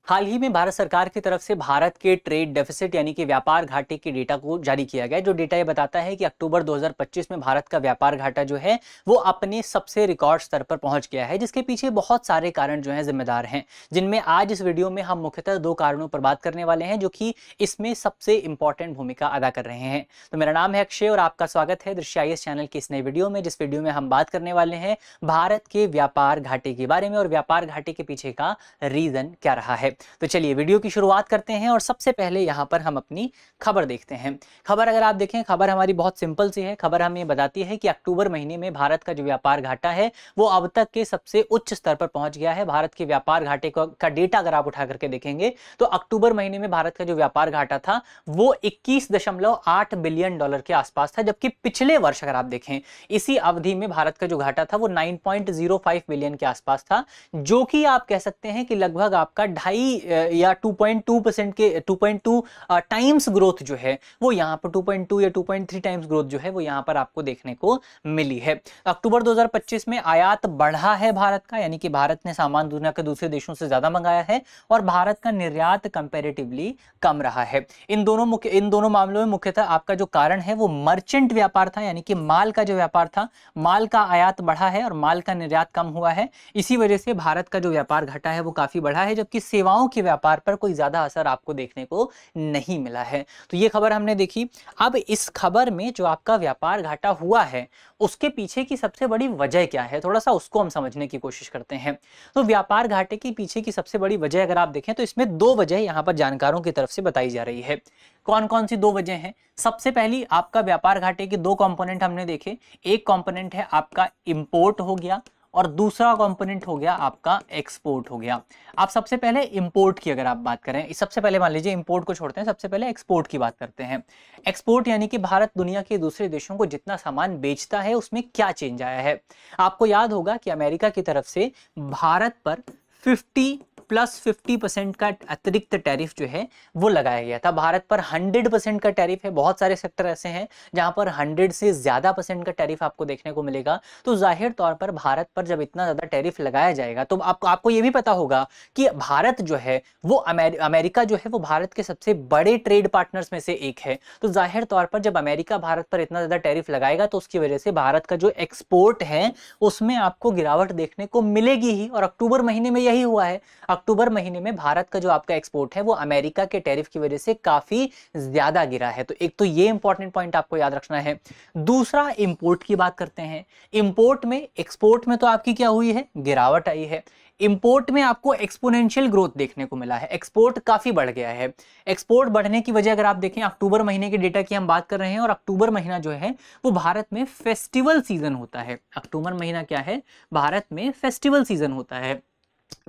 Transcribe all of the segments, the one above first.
हाल ही में भारत सरकार की तरफ से भारत के ट्रेड डेफिसिट यानी कि व्यापार घाटे के डेटा को जारी किया गया, जो डेटा ये बताता है कि अक्टूबर 2025 में भारत का व्यापार घाटा जो है वो अपने सबसे रिकॉर्ड स्तर पर पहुंच गया है, जिसके पीछे बहुत सारे कारण जो हैं जिम्मेदार हैं, जिनमें आज इस वीडियो में हम मुख्यतः दो कारणों पर बात करने वाले हैं जो कि इसमें सबसे इंपॉर्टेंट भूमिका अदा कर रहे हैं। तो मेरा नाम है अक्षय और आपका स्वागत है दृश्य IAS चैनल की इस नई वीडियो में, जिस वीडियो में हम बात करने वाले हैं भारत के व्यापार घाटे के बारे में और व्यापार घाटे के पीछे का रीजन क्या रहा है। तो चलिए वीडियो की शुरुआत करते हैं और सबसे पहले यहां पर हम अपनी खबर देखते हैं। खबर अगर आप देखें, खबर हमारी बहुत सिंपल सी है। खबर हमें बताती है कि अक्टूबर महीने में भारत का जो व्यापार घाटा है वो अब तक के सबसे उच्च स्तर पर पहुंच गया है। भारत के व्यापार घाटे का डेटा अगर आप उठा करके देखेंगे तो अक्टूबर महीने में भारत का जो व्यापार घाटा था वो 21.8 बिलियन डॉलर के आसपास था, जबकि पिछले वर्ष अगर आप देखें इसी अवधि में भारत का जो घाटा था वो 9.05 बिलियन के आसपास था, जो कि आप कह सकते हैं कि लगभग आपका 2.5 या 2.2% के 2.2 टाइम्स ग्रोथ जो है वो यहाँ पर 2.2 या 2.3 टाइम्स ग्रोथ जो है वो यहाँ पर आपको देखने को मिली है। अक्टूबर 2025 में आयात बढ़ा है भारत का, यानी कि भारत ने सामान दुनिया के दूसरे देशों से ज्यादा मंगाया है और भारत का निर्यात कंपैरेटिवली कम रहा है। इन दोनों मामलों में मुख्यतः आपका जो कारण है वो मर्चेंट व्यापार था, यानी कि माल का जो व्यापार था, माल का आयात बढ़ा है और माल का निर्यात कम हुआ है। इसी वजह से भारत का जो व्यापार घटा है वो काफी बढ़ा है, जबकि सेवाओं के व्यापार पर कोई ज्यादा असर आपको देखने को नहीं मिला है। तो ये खबर हमने देखी। अब इस खबर में जो आपका व्यापार घाटा हुआ है उसके पीछे की सबसे बड़ी वजह क्या है, थोड़ा सा उसको हम समझने की कोशिश करते हैं। तो व्यापार घाटे के पीछे की सबसे बड़ी वजह अगर आप देखें तो इसमें दो वजह यहाँ पर जानकारों की तरफ से बताई जा रही है। कौन कौन सी दो वजह हैं? सबसे पहली, आपका व्यापार घाटे के दो कंपोनेंट हमने देखे। एक कंपोनेंट है आपका इंपोर्ट हो गया और दूसरा कंपोनेंट हो गया आपका एक्सपोर्ट हो गया। आप सबसे पहले इंपोर्ट की अगर आप बात करें, सबसे पहले मान लीजिए इंपोर्ट को छोड़ते हैं, सबसे पहले एक्सपोर्ट की बात करते हैं। एक्सपोर्ट यानी कि भारत दुनिया के दूसरे देशों को जितना सामान बेचता है उसमें क्या चेंज आया है। आपको याद होगा कि अमेरिका की तरफ से भारत पर 50% का अतिरिक्त टैरिफ जो है वो लगाया गया था। भारत पर 100% का टैरिफ है। बहुत सारे सेक्टर ऐसे हैं जहां पर 100 से ज्यादा % का टैरिफ आपको देखने को मिलेगा। तो जाहिर तौर पर भारत पर जब इतना ज्यादा टैरिफ लगाया जाएगा तो आपको ये भी पता होगा कि भारत जो है वो अमेरिका जो है वो भारत के सबसे बड़े ट्रेड पार्टनर्स में से एक है। तो जाहिर तौर पर जब अमेरिका भारत पर इतना ज्यादा टैरिफ लगाएगा तो उसकी वजह से भारत का जो एक्सपोर्ट है उसमें आपको गिरावट देखने को मिलेगी ही, और अक्टूबर महीने में यही हुआ है। अक्टूबर महीने में भारत का जो आपका एक्सपोर्ट है वो अमेरिका के टैरिफ की वजह से काफी ज्यादा गिरा है। तो एक तो ये इंपॉर्टेंट पॉइंट आपको याद रखना है। दूसरा, इंपोर्ट की बात करते हैं। इंपोर्ट में, एक्सपोर्ट में तो आपकी क्या हुई है, गिरावट आई है। इंपोर्ट में आपको एक्सपोनेंशियल ग्रोथ देखने को मिला है, एक्सपोर्ट काफी बढ़ गया है। एक्सपोर्ट बढ़ने की वजह अगर आप देखें, अक्टूबर महीने के डेटा की हम बात कर रहे हैं और अक्टूबर महीना जो है वो भारत में फेस्टिवल सीजन होता है। अक्टूबर महीना क्या है, भारत में फेस्टिवल सीजन होता है,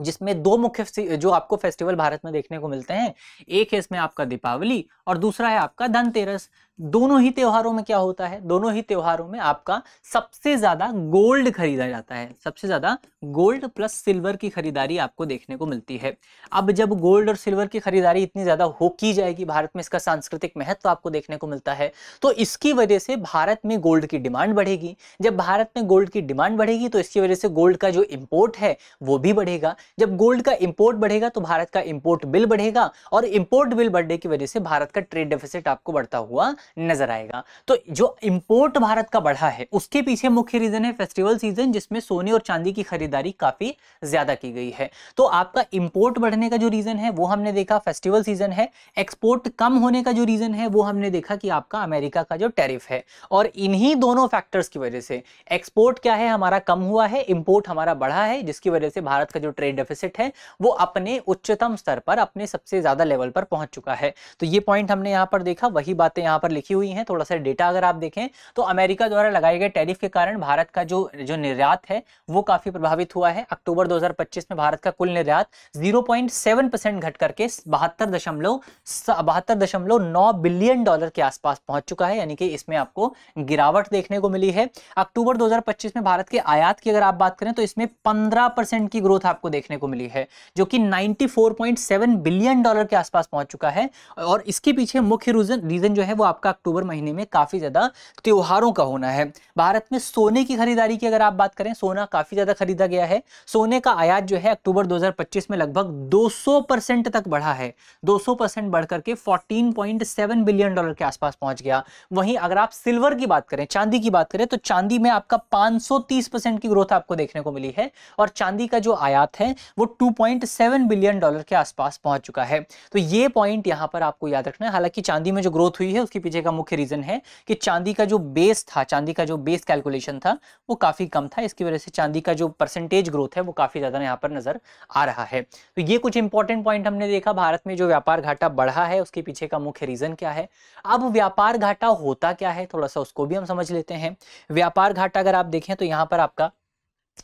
जिसमें दो मुख्य जो आपको फेस्टिवल भारत में देखने को मिलते हैं। एक है इसमें आपका दीपावली और दूसरा है आपका धनतेरस। दोनों ही त्योहारों में क्या होता है, दोनों ही त्योहारों में आपका सबसे ज्यादा गोल्ड खरीदा जाता है। सबसे ज्यादा गोल्ड प्लस सिल्वर की खरीदारी आपको देखने को मिलती है। अब जब गोल्ड और सिल्वर की खरीदारी इतनी ज्यादा हो की जाएगी, भारत में इसका सांस्कृतिक महत्व आपको देखने को मिलता है, तो इसकी वजह से भारत में गोल्ड की डिमांड बढ़ेगी। जब भारत में गोल्ड की डिमांड बढ़ेगी तो इसकी वजह से गोल्ड का जो इंपोर्ट है वो भी बढ़ेगा। जब गोल्ड का इंपोर्ट बढ़ेगा तो भारत का इंपोर्ट बिल बढ़ेगा और इंपोर्ट बिल बढ़ने की वजह से भारत का ट्रेड डेफिसिट आपको बढ़ता हुआ नजर आएगा। तो जो इंपोर्ट भारत का बढ़ा है उसके पीछे मुख्य रीजन है फेस्टिवल सीजन, जिसमें सोने और चांदी की खरीदारी काफी ज्यादा की गई है। तो आपका इंपोर्ट बढ़ने का जो रीजन है वो हमने देखा फेस्टिवल सीजन है। एक्सपोर्ट कम होने का जो रीजन है वो हमने देखा कि आपका अमेरिका का जो टैरिफ है। और इन्हीं दोनों फैक्टर्स की वजह से एक्सपोर्ट क्या है हमारा कम हुआ है, इंपोर्ट हमारा बढ़ा है, जिसकी वजह से भारत का जो ट्रेड डेफिसिट है वो अपने उच्चतम स्तर पर, अपने सबसे ज्यादा लेवल पर पहुंच चुका है। तो ये पॉइंट हमने यहां पर देखा, वही बातें यहां पर लिखी हुई हैं। थोड़ा सा डेटा अगर आप देखें तो अमेरिका द्वारा लगाए गए टैरिफ के कारण भारत का जो निर्यात है वो काफी प्रभावित हुआ है। अक्टूबर 2025 में भारत का कुल निर्यात 0.7% घट करके 72.9 बिलियन डॉलर के आसपास पहुंच चुका है, यानी कि इसमें आपको गिरावट देखने को मिली है। अक्टूबर 2025 में भारत के आयात की अगर आप बात करें तो इसमें 15% की ग्रोथ आपको देखने को मिली है, जो कि 94.7 बिलियन डॉलर के आसपास पहुंच चुका है। और इसके पीछे मुख्य रीजन जो है वो आपका आपका अक्टूबर महीने में काफी ज्यादा त्योहारों का होना है। भारत में सोने की खरीदारी की अगर आप बात करें, सोना काफी ज्यादा खरीदा गया है। सोने का आयात जो है अक्टूबर 2025 में लगभग 200% तक बढ़ा है। 200% बढ़कर के 14.7 बिलियन डॉलर के आसपास पहुंच गया। वहीं अगर आप सिल्वर की बात करें, चांदी की बात करें, तो चांदी में आपका 530% की ग्रोथ आपको देखने को मिली है और चांदी का जो आयात है वो 2.7 बिलियन डॉलर के आसपास पहुंच चुका है। तो ये पॉइंट यहां पर आपको याद रखना है। हालांकि चांदी में जो ग्रोथ हुई है उसके पीछे का मुख्य रीजन है कि चांदी का जो बेस था, चांदी का जो बेस कैलकुलेशन था वो काफी कम था। इसकी वजह से चांदी का जो परसेंटेज ग्रोथ है वो काफी ज्यादा यहां पर नजर आ रहा है। तो ये कुछ इंपॉर्टेंट पॉइंट हमने देखा। भारत में जो व्यापार घाटा बढ़ा है उसके पीछे का मुख्य रीजन क्या है। अब व्यापार घाटा होता क्या है, थोड़ा सा उसको भी हम समझ लेते हैं। व्यापार घाटा अगर आप देखें तो यहां पर आपका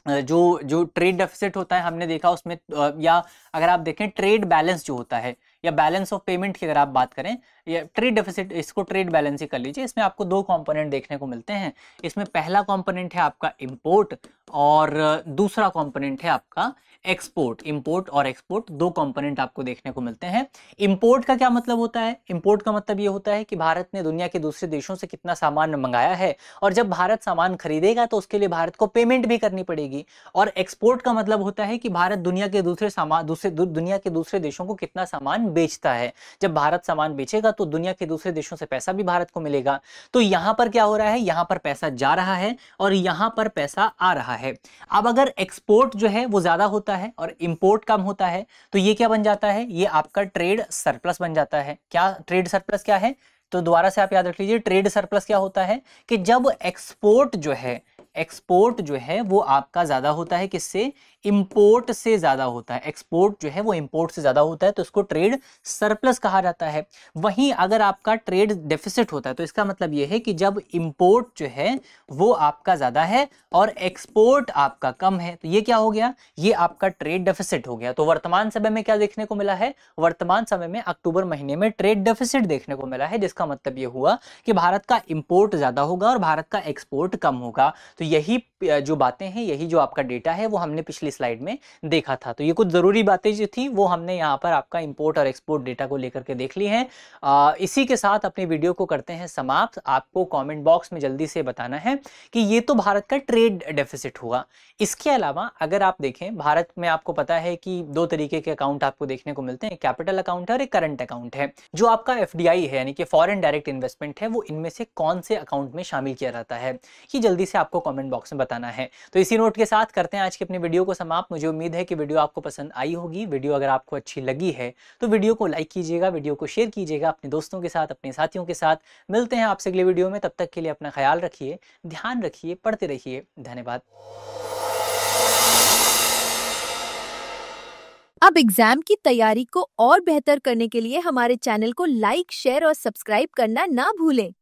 जो जो ट्रेड डेफिसिट होता है हमने देखा उसमें, या अगर आप देखें ट्रेड बैलेंस जो होता है या बैलेंस ऑफ पेमेंट की अगर आप बात करें, या ट्रेड डेफिसिट, इसको ट्रेड बैलेंस ही कर लीजिए। इसमें आपको दो कंपोनेंट देखने को मिलते हैं। इसमें पहला कंपोनेंट है आपका इंपोर्ट और दूसरा कंपोनेंट है आपका एक्सपोर्ट। इंपोर्ट और एक्सपोर्ट दो कंपोनेंट आपको देखने को मिलते हैं। इंपोर्ट का क्या मतलब होता है? इंपोर्ट का मतलब ये होता है कि भारत ने दुनिया के दूसरे देशों से कितना सामान मंगाया है और जब भारत सामान खरीदेगा तो उसके लिए भारत को पेमेंट भी करनी पड़ेगी। और एक्सपोर्ट का मतलब होता है कि भारत दुनिया के दुनिया के दूसरे देशों को कितना सामान बेचता है। जब भारत सामान बेचेगा तो दुनिया के दूसरे देशों से पैसा भी भारत को मिलेगा। तो यहां पर क्या हो रहा है, यहां पर पैसा जा रहा है और यहां पर पैसा आ रहा है। अब अगर एक्सपोर्ट जो है वो ज्यादा होता है और इंपोर्ट कम होता है तो ये क्या बन जाता है, ये आपका ट्रेड सरप्लस बन जाता है। क्या ट्रेड सरप्लस क्या है? तो दोबारा से आप याद रख लीजिए, ट्रेड सरप्लस क्या होता है कि जब एक्सपोर्ट जो है वो आपका ज्यादा होता है, किससे? इंपोर्ट से ज्यादा होता है। एक्सपोर्ट जो है वो इंपोर्ट से ज्यादा होता है तो इसको ट्रेड सरप्लस कहा जाता है। वहीं अगर आपका ट्रेड डेफिसिट होता है तो इसका मतलब यह है कि जब इंपोर्ट जो है वो आपका ज्यादा है और एक्सपोर्ट आपका कम है, तो ये क्या हो गया, ये आपका ट्रेड डेफिसिट हो गया। तो वर्तमान समय में क्या देखने को मिला है, वर्तमान समय में अक्टूबर महीने में ट्रेड डेफिसिट देखने को मिला है, जिसका मतलब ये हुआ कि भारत का इंपोर्ट ज्यादा होगा और भारत का एक्सपोर्ट कम होगा। तो यही जो बातें हैं, यही जो आपका डेटा है वो हमने पिछली स्लाइड में देखा था। तो ये कुछ जरूरी बातें जो थी वो हमने यहाँ पर आपका इंपोर्ट और एक्सपोर्ट डेटा को लेकर के देख ली हैं। इसी के साथ अपनी वीडियो को करते हैं समाप्त। आपको कमेंट बॉक्स में जल्दी से बताना है कि ये तो भारत का ट्रेड डेफिसिट हुआ। इसके अलावा अगर आप देखें, भारत में आपको पता है कि दो तरीके के अकाउंट आपको देखने को मिलते हैं, कैपिटल अकाउंट है और एक करंट अकाउंट है। जो आपका एफडीआई है यानी कि फॉरेन डायरेक्ट इन्वेस्टमेंट है, वो इनमें से कौन से अकाउंट में शामिल किया जाता है, ये जल्दी से आपको कमेंट बॉक्स में बताना है। तो इसी नोट के साथ करते हैं आज की अपनी वीडियो को समाप्त। मुझे उम्मीद है कि वीडियो आपको पसंद आई होगी। वीडियो अगर आपको अच्छी लगी है तो वीडियो को लाइक कीजिएगा, वीडियो को शेयर कीजिएगा अपने दोस्तों के साथ, अपने साथियों के साथ। मिलते हैं आपसे अगले वीडियो में, तब तक के लिए अपना ख्याल रखिए, ध्यान रखिए, पढ़ते रहिए। धन्यवाद। अब एग्जाम की तैयारी को और बेहतर करने के लिए हमारे चैनल को लाइक, शेयर और सब्सक्राइब करना ना भूलें।